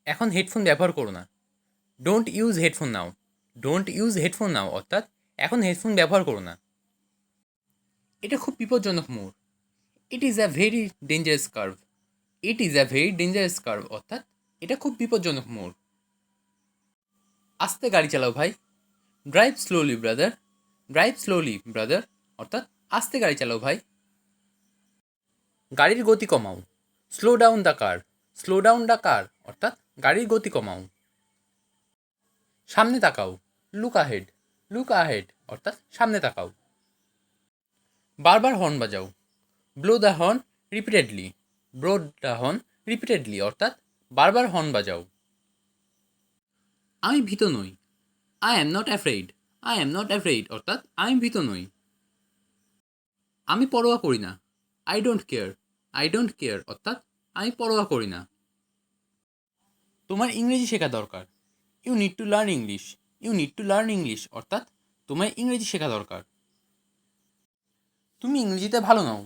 এখন হেডফোন ব্যবহার করো না। Don't use headphone now. Don't use headphone now অর্থাৎ এখন হেডফোন ব্যবহার করো না। এটা খুব বিপজ্জনক মোড়। It is a very dangerous curve. It is a very dangerous curve অর্থাৎ এটা খুব বিপজ্জনক মোড়। আস্তে গাড়ি চালাও ভাই। Drive slowly brother. Drive slowly brother অর্থাৎ আস্তে গাড়ি চালাও ভাই। গাড়ির গতি কমাও। Slow down the car. Slow down the car অর্থাৎ গাড়ির গতি কমাও। সামনে তাকাও। Look ahead. লুক আহেড অর্থাৎ সামনে তাকাও। বারবার হর্ন বাজাও। Blow the horn repeatedly. Blow the horn repeatedly অর্থাৎ বারবার হর্ন বাজাও। আমি ভীত নই। I am not afraid. I am not afraid অর্থাৎ আমি ভীত নই। আমি পরোয়া করি না। I don't care. I don't care অর্থাৎ আমি পরোয়া করি না। তোমার ইংরেজি শেখা দরকার। You need to learn English. You need to learn English অর্থাৎ তোমার ইংরেজি শেখা দরকার। তুমি ইংরেজিতে ভালো নও।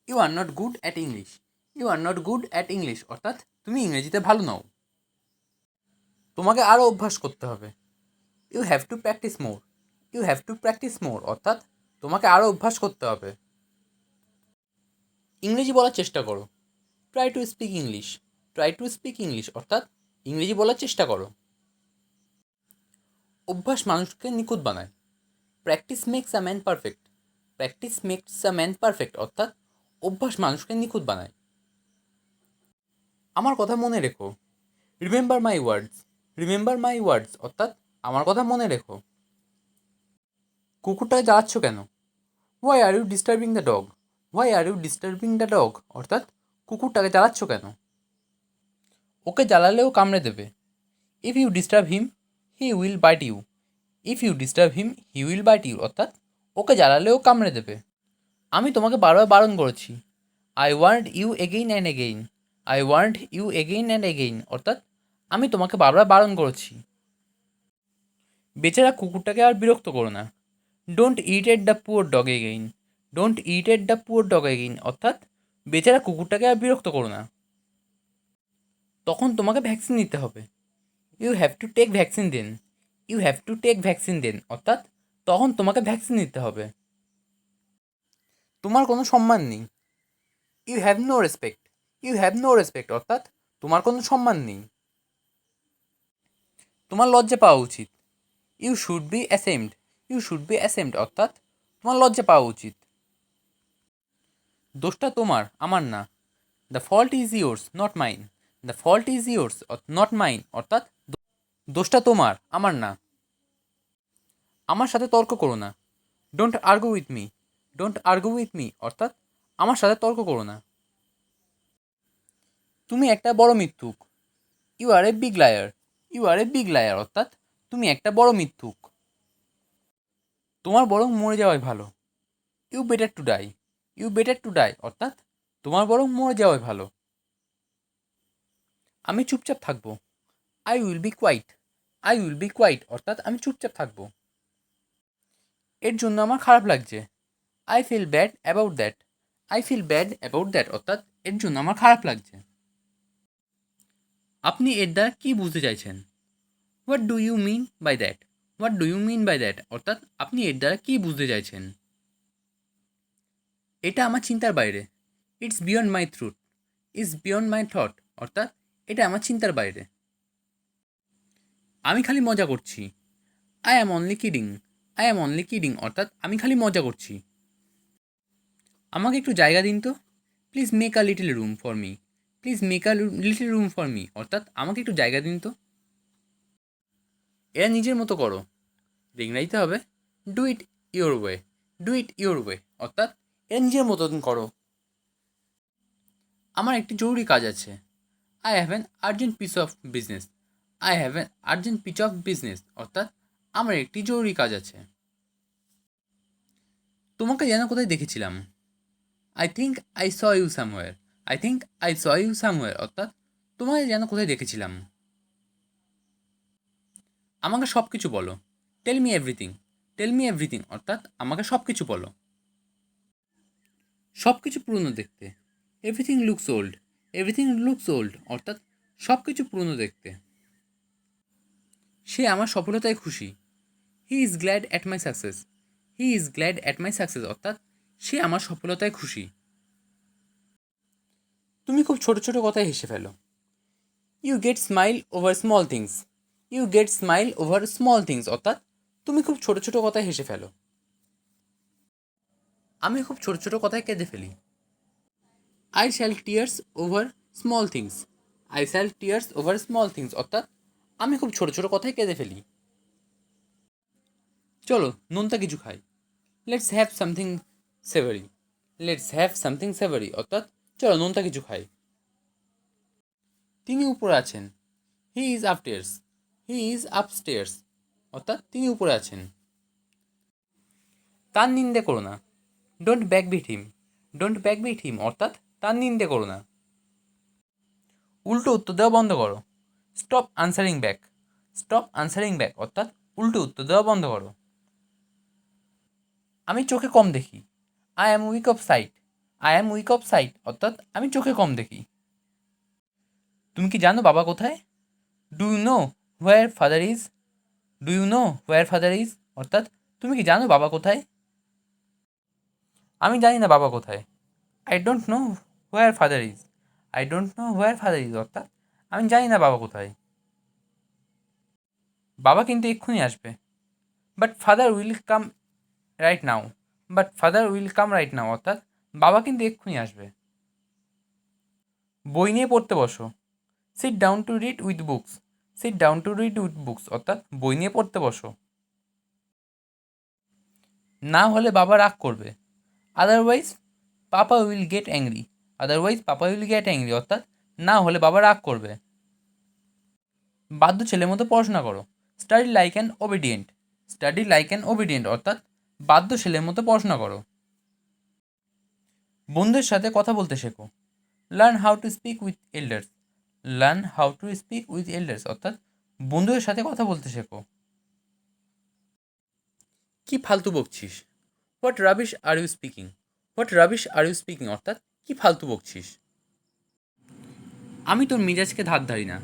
You are not good at English. You are not good at English অর্থাৎ তুমি ইংরেজিতে ভালো নও। তোমাকে আরও অভ্যাস করতে হবে। You have to practise more. You have to practise more অর্থাৎ তোমাকে আরও অভ্যাস করতে হবে। ইংরেজি বলার চেষ্টা করো। Try to speak English. Try to speak English অর্থাৎ ইংরেজি বলার চেষ্টা করো। অভ্যাস মানুষকে নিখুঁত বানায়। Practice makes a man perfect. Practice makes a man perfect অর্থাৎ অভ্যাস মানুষকে নিখুঁত বানায়। আমার কথা মনে রেখো। Remember my words. Remember my ওয়ার্ডস অর্থাৎ আমার কথা মনে রেখো। কুকুরটাকে জ্বালাচ্ছ কেন? Why are you disturbing the dog. Why are you disturbing the dog অর্থাৎ কুকুরটাকে জ্বালাচ্ছ কেন? ওকে জ্বালালেও কামড়ে দেবে। If you disturb him he will bite you. If you disturb him he will bite you অর্থাৎ ওকে জ্বালালেও কামড়ে দেবে। আমি তোমাকে বারবার বারণ করেছি। I want you again and again. I want you again and again অর্থাৎ আমি তোমাকে বারবার বারণ করেছি। বেচারা কুকুরটাকে আর বিরক্ত করো না। Don't irritate the poor dog again. Don't irritate the poor dog again অর্থাৎ বেচারা কুকুরটাকে আর বিরক্ত করো না। তখন তোমাকে ভ্যাকসিন নিতে হবে। You have to take vaccine then. You have to take vaccine then অর্থাৎ তখন তোমাকে ভ্যাকসিন নিতে হবে। তোমার কোনো সম্মান নেই। You have no respect. You have no respect অর্থাৎ তোমার কোনো সম্মান নেই। তোমার লজ্জা পাওয়া উচিত। You should be ashamed. You should be ashamed অর্থাৎ তোমার লজ্জা পাওয়া উচিত। দোষটা তোমার, আমার না। The fault is yours not mine. The fault is yours not mine অর্থাৎ দোষটা তোমার, আমার না। আমার সাথে তর্ক করো না। Don't argue with me. Don't argue with me অর্থাৎ আমার সাথে তর্ক করো না। তুমি একটা বড় মিথ্যুক। You are a big liar. You are a big liar অর্থাৎ তুমি একটা বড় মিথ্যুক। তোমার বরং মরে যাওয়াই ভালো। You better to die. You better to die অর্থাৎ তোমার বরং মরে যাওয়াই ভালো। আমি চুপচাপ থাকবো। I will be quiet. I will be quiet অর্থাৎ আমি চুপচাপ থাকবো। এর জন্য আমার খারাপ লাগছে। I feel bad about that. I feel bad about that অর্থাৎ এর জন্য আমার খারাপ লাগছে। আপনি এর দ্বারা কী বুঝতে চাইছেন? What do you mean by that? What do you mean by that অর্থাৎ আপনি এর দ্বারা কী বুঝতে চাইছেন? এটা আমার চিন্তার বাইরে। It's beyond my থ্রুট। It's beyond my thought অর্থাৎ এটা আমার চিন্তার বাইরে। আমি খালি মজা করছি। I am only kidding. I am only kidding অর্থাৎ আমি খালি মজা করছি। আমাকে একটু জায়গা দিন তো। Please make a little room for me. Please make a little room for me অর্থাৎ আমাকে একটু জায়গা দিন তো। এরা নিজের মতো করো। ইংরাজিতে হবে do it your way. Do it your way অর্থাৎ এরা নিজের মতন করো। আমার একটি জরুরি কাজ আছে। I have an urgent piece of business. I have an urgent piece of business অর্থাৎ আমার একটি জরুরি কাজ আছে। তোমাকে যেন কোথায় দেখেছিলাম। I think I saw you somewhere. I think I saw you somewhere অর্থাৎ তোমাকে যেন কোথায় দেখেছিলাম। আমাকে সব কিছু বলো। Tell me everything. Tell me everything অর্থাৎ আমাকে সব কিছু বলো। সব কিছু পুরনো দেখতে। Everything looks old. Everything looks old অর্থাৎ সব কিছু পুরনো দেখতে। সে আমার সফলতায় খুশি। He is glad at my success. He is glad at my success অর্থাৎ সে আমার সফলতায় খুশি। তুমি খুব ছোট ছোট কথায় হেসে ফেলো। You get smile over small things. You get smile over small things অর্থাৎ তুমি খুব ছোট ছোট কথায় হেসে ফেলো। আমি খুব ছোট ছোট কথায় কেঁদে ফেলি। I shall tears over small things. I shall tears over small things অর্থাৎ আমি খুব ছোট ছোট কথায় কেঁদে ফেলি। চলো নোনতা কিছু খাই। Let's have something savoury. Let's have something savoury অর্থাৎ চলো নোনতা কিছু খাই। তিনি উপরে আছেন। He is upstairs. He is upstairs অর্থাৎ তিনি উপরে আছেন। তার নিন্দে করো না। Don't ব্যাকবিট him. ডোন্ট ব্যাকবিট হিম অর্থাৎ তার নিন্দে করো না। উল্টো উত্তর দেওয়া বন্ধ করো। Stop answering back. Stop answering back অর্থাৎ উল্টো উত্তর দেওয়া বন্ধ করো। আমি চোখে কম দেখি। I am weak of sight. I am weak of sight অর্থাৎ আমি চোখে কম দেখি। তুমি কি জানো বাবা কোথায়? Do you know where father is? Do you know where father is অর্থাৎ তুমি কি জানো বাবা কোথায়? আমি জানি না বাবা কোথায়। I don't know where father is. I don't know where father is অর্থাৎ আমি জানি না বাবা কোথায়। বাবা কিন্তু এক্ষুনি আসবে। But father will come right now. But father will come right now অর্থাৎ বাবা কিন্তু এক্ষুনি আসবে। বই নিয়ে পড়তে বসো। Sit down to read with books. Sit down to read with books অর্থাৎ বই নিয়ে পড়তে বসো। না হলে বাবা রাগ করবে। Otherwise papa will get angry. Otherwise papa will get angry অর্থাৎ না হলে বাবা রাগ করবে। বাধ্য ছেলের মতো পড়াশোনা করো। Study like an obedient. Study like an obedient অর্থাৎ বাধ্য ছেলের মতো পড়াশোনা করো। বন্ধুদের সাথে কথা বলতে শেখো। Learn how to speak with elders. Learn how to speak with elders অর্থাৎ বন্ধুদের সাথে কথা বলতে শেখো। কি ফালতু বকছিস? What rubbish are you speaking. What rubbish are you speaking অর্থাৎ কি ফালতু বকছিস? আমি তোর মেজাজকে ধার ধারি না।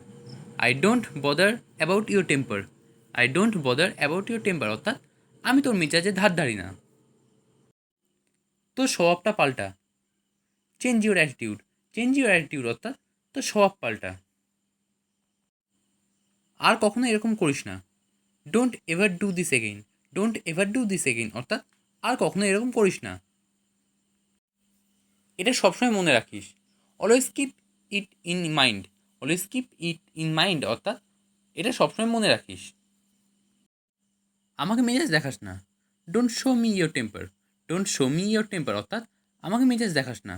I don't bother about your temper. I don't bother about your temper অর্থাৎ আমি তোর মেজাজে ধার ধারি না। তোর স্বভাবটা পাল্টা। Change your attitude. Change your attitude অর্থাৎ তোর স্বভাব পাল্টা। আর কখনো এরকম করিস না। Don't ever do this again. Don't ever do this again অর্থাৎ আর কখনো এরকম করিস না। এটা সবসময় মনে রাখিস। Always keep it in mind. Always keep it in mind অর্থাৎ এটা সবসময় মনে রাখিস। আমাকে মেজাজ দেখাস না। Don't show me your temper. Don't show me your temper অর্থাৎ আমাকে মেজাজ দেখাস না।